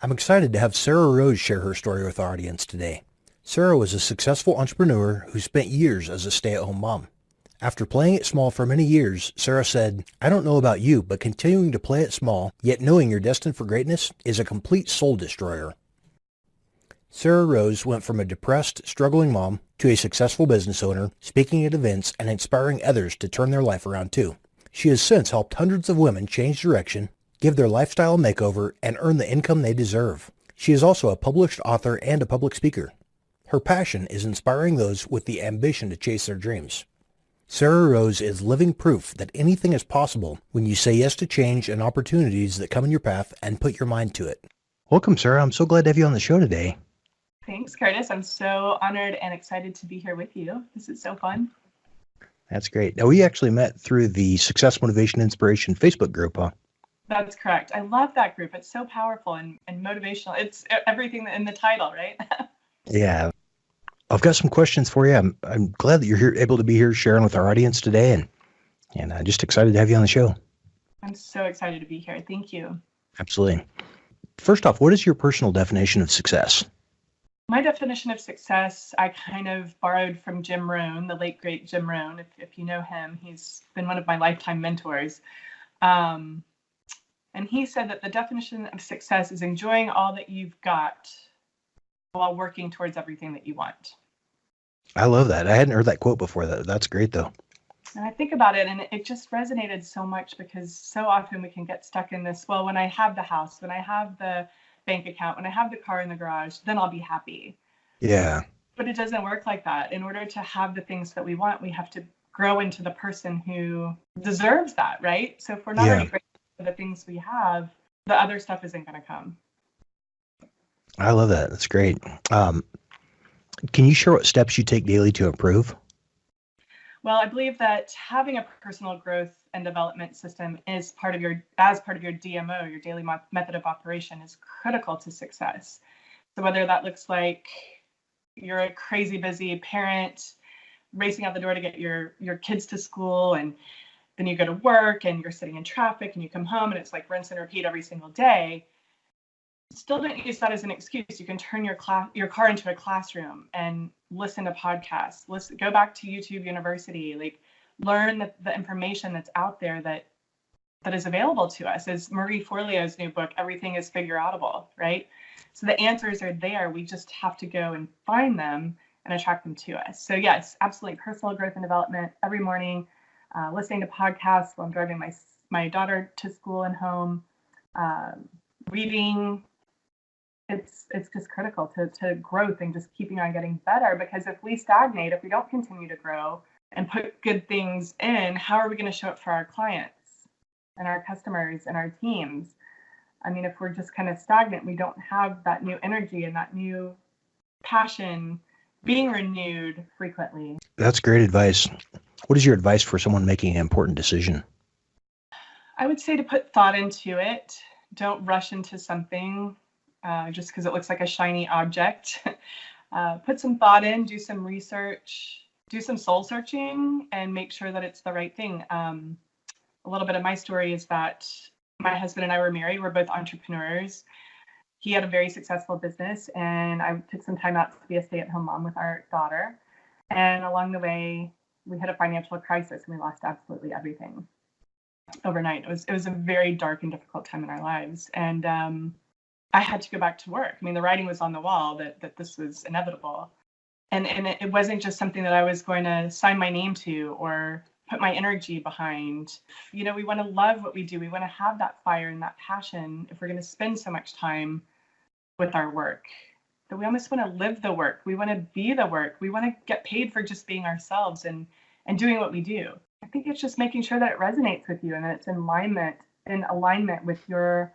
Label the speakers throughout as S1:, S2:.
S1: I'm excited to have Sarah Rose share her story with our audience today. Sarah was a successful entrepreneur who spent years as a stay-at-home mom. After playing it small for many years, Sarah said, "I don't know about you, but continuing to play it small, yet knowing you're destined for greatness, is a complete soul destroyer." Sarah Rose went from a depressed, struggling mom to a successful business owner, speaking at events and inspiring others to turn their life around too. She has since helped hundreds of women change direction, give their lifestyle a makeover, and earn the income they deserve. She is also a published author and a public speaker. Her passion is inspiring those with the ambition to chase their dreams. Sarah Rose is living proof that anything is possible when you say yes to change and opportunities that come in your path and put your mind to it. Welcome, Sarah. I'm so glad to have you on the show today.
S2: Thanks, Curtis. I'm so honored and excited to be here with you. This is so fun.
S1: That's great. Now, we actually met through the Success, Motivation, Inspiration Facebook group, huh?
S2: That's correct. I love that group. It's so powerful and motivational. It's everything in the title, right?
S1: Yeah. I've got some questions for you. I'm glad that you're here, able to be here sharing with our audience today, and just excited to have you on the show.
S2: I'm so excited to be here. Thank you.
S1: Absolutely. First off, what is your personal definition of success?
S2: My definition of success, I kind of borrowed from Jim Rohn, the late, great Jim Rohn. If you know him, he's been one of my lifetime mentors. And he said that the definition of success is enjoying all that you've got while working towards everything that you want.
S1: I love that. I hadn't heard that quote before. That's great, though.
S2: And I think about it, and it just resonated so much because so often we can get stuck in this, well, when I have the house, when I have the bank account, when I have the car in the garage, then I'll be happy.
S1: Yeah.
S2: But it doesn't work like that. In order to have the things that we want, we have to grow into the person who deserves that, right? So if we're not already grateful for the things we have, the other stuff isn't going to come.
S1: I love that. That's great. Can you share what steps you take daily to improve?
S2: Well, I believe that having a personal growth and development system is part of your DMO, your daily method of operation, is critical to success. So whether that looks like you're a crazy busy parent racing out the door to get your kids to school, and then you go to work and you're sitting in traffic and you come home and it's like rinse and repeat every single day, still don't use that as an excuse. You can turn your car into a classroom and listen to podcasts. Go back to YouTube University, like learn the information that's out there that is available to us. As Marie Forleo's new book, Everything is Figure Outable, right? So the answers are there. We just have to go and find them and attract them to us. So yes, absolutely, personal growth and development every morning, listening to podcasts while I'm driving my daughter to school and home, reading. It's just critical to growth and just keeping on getting better, because if we stagnate, if we don't continue to grow and put good things in, how are we going to show up for our clients and our customers and our teams? I mean, if we're just kind of stagnant, we don't have that new energy and that new passion being renewed frequently.
S1: That's great advice. What is your advice for someone making an important decision?
S2: I would say to put thought into it. Don't rush into something just because it looks like a shiny object. Put some thought in, do some research, do some soul searching, and make sure that it's the right thing. A little bit of my story is that my husband and I were married. We're both entrepreneurs. He had a very successful business, and I took some time out to be a stay-at-home mom with our daughter. And along the way, we had a financial crisis and we lost absolutely everything overnight. It was a very dark and difficult time in our lives. And I had to go back to work. I mean, the writing was on the wall that this was inevitable. And it wasn't just something that I was going to sign my name to or put my energy behind. You know, we want to love what we do. We want to have that fire and that passion if we're going to spend so much time with our work. That we almost want to live the work. We want to be the work. We want to get paid for just being ourselves and doing what we do. I think it's just making sure that it resonates with you and that it's in alignment with your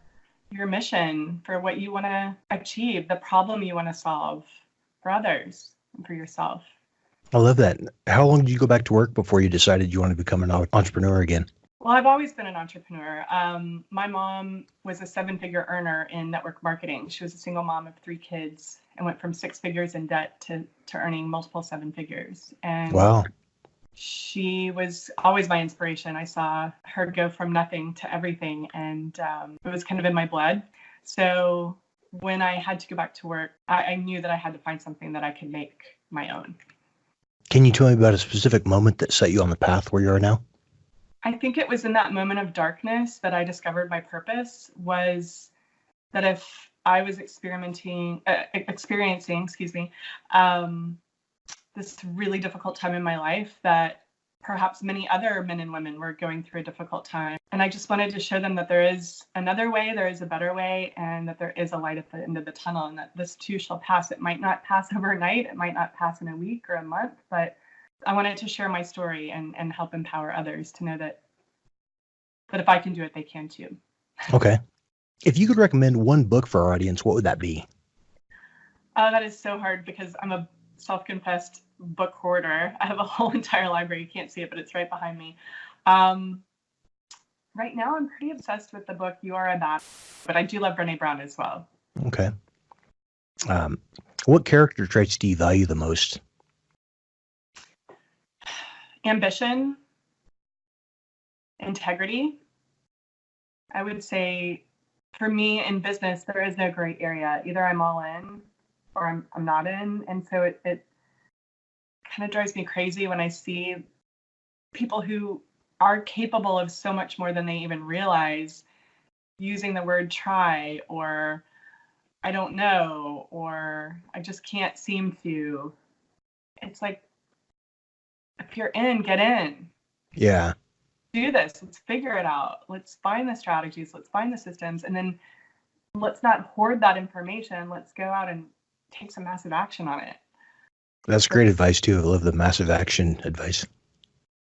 S2: mission, for what you want to achieve, the problem you want to solve for others and for yourself.
S1: I love that. How long did you go back to work before you decided you want to become an entrepreneur again?
S2: Well, I've always been an entrepreneur. My mom was a 7-figure earner in network marketing. She was a single mom of 3 kids and went from 6 figures in debt to earning multiple 7 figures. And
S1: wow.
S2: She was always my inspiration. I saw her go from nothing to everything, and it was kind of in my blood. So when I had to go back to work, I knew that I had to find something that I could make my own.
S1: Can you tell me about a specific moment that set you on the path where you are now?
S2: I think it was in that moment of darkness that I discovered my purpose, was that if I was experiencing, this really difficult time in my life, that perhaps many other men and women were going through a difficult time. And I just wanted to show them that there is another way, there is a better way, and that there is a light at the end of the tunnel, and that this too shall pass. It might not pass overnight, it might not pass in a week or a month, but I wanted to share my story and help empower others to know that if I can do it, they can too.
S1: Okay. If you could recommend one book for our audience, what would that be?
S2: That is so hard because I'm a self-confessed book hoarder. I have a whole entire library. You can't see it, but it's right behind me. Right now, I'm pretty obsessed with the book You Are a Bad, but I do love Brené Brown as well.
S1: Okay. What character traits do you value the most?
S2: Ambition, integrity. I would say for me in business, there is no gray area. Either I'm all in or I'm not in. And so it kind of drives me crazy when I see people who are capable of so much more than they even realize using the word try, or I don't know, or I just can't seem to. It's like, if you're in, get in.
S1: Yeah.
S2: Do this. Let's figure it out. Let's find the strategies. Let's find the systems. And then let's not hoard that information. Let's go out and take some massive action on it.
S1: That's great advice too. I love the massive action advice.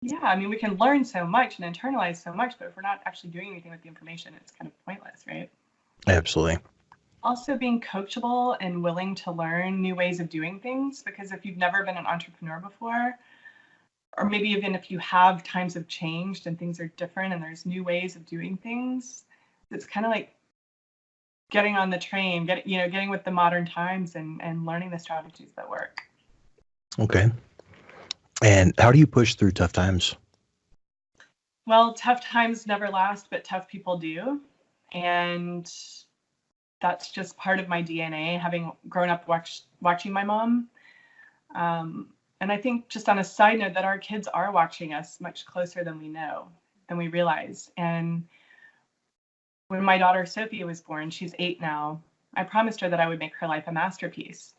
S2: Yeah, I mean, we can learn so much and internalize so much, but if we're not actually doing anything with the information, it's kind of pointless, right?
S1: Absolutely.
S2: Also being coachable and willing to learn new ways of doing things, because if you've never been an entrepreneur before, or maybe even if you have, times have changed and things are different and there's new ways of doing things, it's kind of like getting on the train, getting with the modern times and learning the strategies that work.
S1: Okay. And how do you push through tough times?
S2: Well, tough times never last, but tough people do. And that's just part of my DNA, having grown up watching my mom. And I think, just on a side note, that our kids are watching us much closer than we realize. And when my daughter Sophia was born, she's 8 now, I promised her that I would make her life a masterpiece.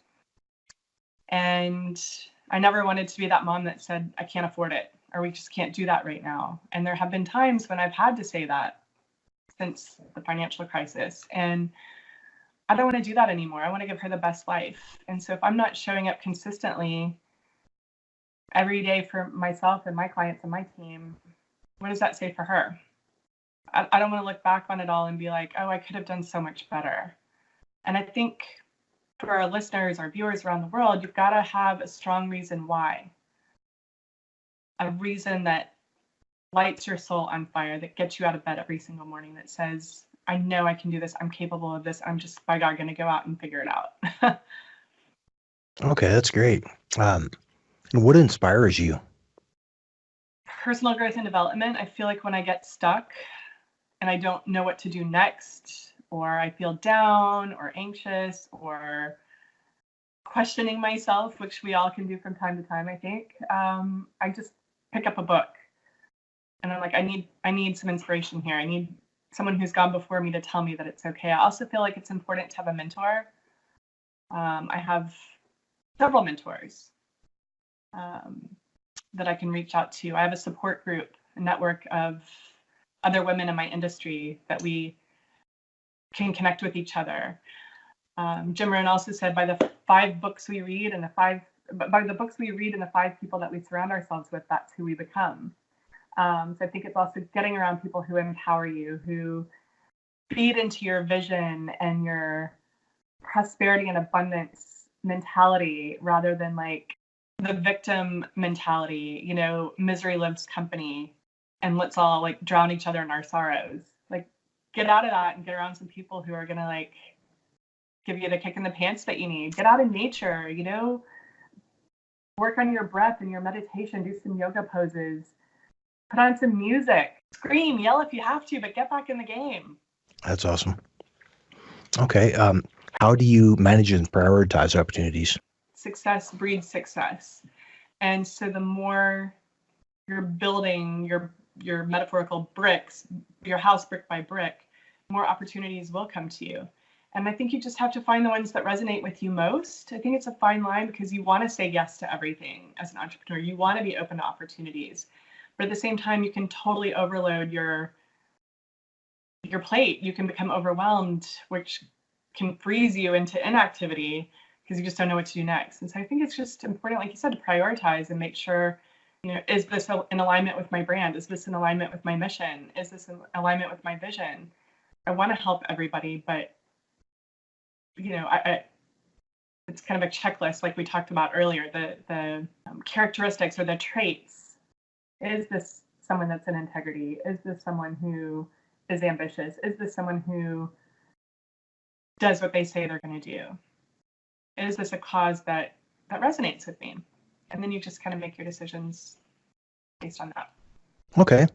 S2: And I never wanted to be that mom that said, I can't afford it, or we just can't do that right now. And there have been times when I've had to say that since the financial crisis. And I don't want to do that anymore. I want to give her the best life. And so if I'm not showing up consistently every day for myself and my clients and my team, what does that say for her? I don't want to look back on it all and be like, oh, I could have done so much better. And I think for our listeners, our viewers around the world, you've got to have a strong reason why. A reason that lights your soul on fire, that gets you out of bed every single morning, that says, I know I can do this. I'm capable of this. I'm just, by God, going to go out and figure it out.
S1: Okay, that's great. And what inspires you?
S2: Personal growth and development. I feel like when I get stuck and I don't know what to do next, or I feel down or anxious or questioning myself, which we all can do from time to time, I think, I just pick up a book. And I'm like, I need some inspiration here. I need someone who's gone before me to tell me that it's okay. I also feel like it's important to have a mentor. I have several mentors that I can reach out to. I have a support group, a network of other women in my industry that we can connect with each other. Jim Rohn also said, by the 5 books we read and by the books we read and the 5 people that we surround ourselves with, that's who we become. So I think it's also getting around people who empower you, who feed into your vision and your prosperity and abundance mentality, rather than like the victim mentality, misery loves company and let's all like drown each other in our sorrows. Like, get out of that and get around some people who are going to like give you the kick in the pants that you need. Get out in nature, work on your breath and your meditation, do some yoga poses, put on some music, scream, yell if you have to, but get back in the game.
S1: That's awesome. Okay. How do you manage and prioritize opportunities?
S2: Success breeds success. And so the more you're building your metaphorical bricks, your house brick by brick, more opportunities will come to you. And I think you just have to find the ones that resonate with you most. I think it's a fine line because you want to say yes to everything as an entrepreneur. You want to be open to opportunities. But at the same time, you can totally overload your plate. You can become overwhelmed, which can freeze you into inactivity because you just don't know what to do next. And so I think it's just important, like you said, to prioritize and make sure, is this in alignment with my brand? Is this in alignment with my mission? Is this in alignment with my vision? I want to help everybody, but it's kind of a checklist like we talked about earlier, the characteristics or the traits. Is this someone that's in integrity? Is this someone who is ambitious? Is this someone who does what they say they're going to do? Is this a cause that resonates with me? And then you just kind of make your decisions based on that.
S1: Okay.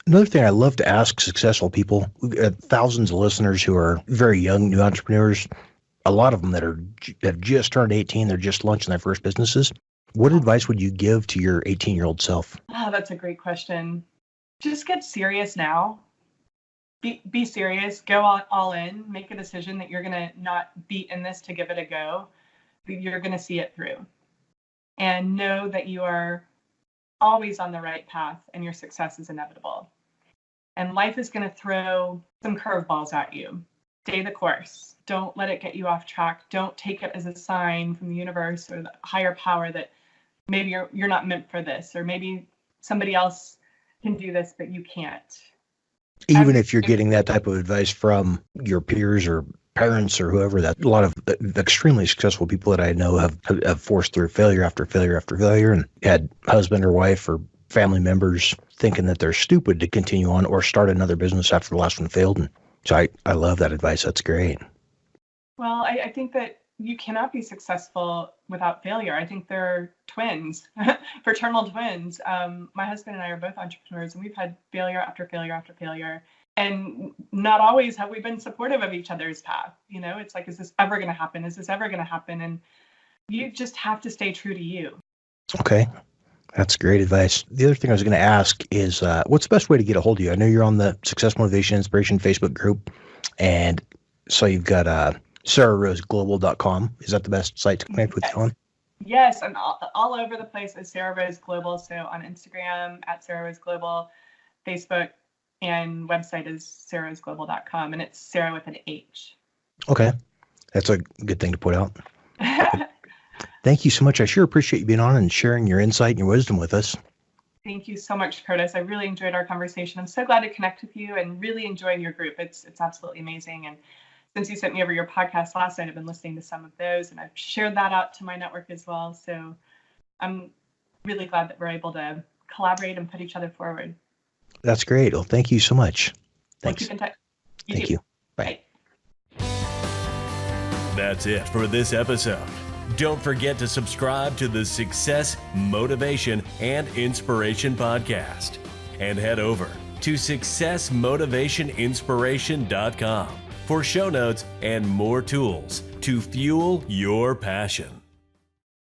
S1: Another thing I love to ask successful people, we've got thousands of listeners who are very young, new entrepreneurs, a lot of them that have just turned 18, they're just launching their first businesses. What advice would you give to your 18-year-old self?
S2: Oh, that's a great question. Just get serious now. Be serious, go all in, make a decision that you're going to not be in this to give it a go. You're going to see it through. And know that you are always on the right path and your success is inevitable. And life is going to throw some curveballs at you. Stay the course. Don't let it get you off track. Don't take it as a sign from the universe or the higher power that maybe you're not meant for this, or maybe somebody else can do this, but you can't.
S1: Even if you're getting that type of advice from your peers or parents or whoever, that a lot of the extremely successful people that I know have forced through failure after failure after failure and had husband or wife or family members thinking that they're stupid to continue on or start another business after the last one failed. And so I love that advice. That's great.
S2: Well, I think that you cannot be successful without failure. I think they're twins, fraternal twins. My husband and I are both entrepreneurs, and we've had failure after failure after failure. And not always have we been supportive of each other's path. It's like, is this ever going to happen? Is this ever going to happen? And you just have to stay true to you.
S1: Okay. That's great advice. The other thing I was going to ask is, what's the best way to get a hold of you? I know you're on the Success Motivation Inspiration Facebook group, and so you've got SarahRoseGlobal.com. Is that the best site to connect with you on?
S2: Yes, I'm all over the place as Sarah Rose Global. So on Instagram at Sarah Rose Global, Facebook, and website is SarahRoseGlobal.com, and it's Sarah with an H.
S1: Okay, that's a good thing to put out. Thank you so much. I sure appreciate you being on and sharing your insight and your wisdom with us.
S2: Thank you so much, Curtis. I really enjoyed our conversation. I'm so glad to connect with you and really enjoying your group. It's absolutely amazing. And since you sent me over your podcast last night, I've been listening to some of those, and I've shared that out to my network as well. So I'm really glad that we're able to collaborate and put each other forward.
S1: That's great. Well, thank you so much. Thanks.
S2: We'll keep in touch.
S1: Thank you. Bye.
S3: That's it for this episode. Don't forget to subscribe to the Success, Motivation, and Inspiration podcast. And head over to successmotivationinspiration.com for show notes and more tools to fuel your passion.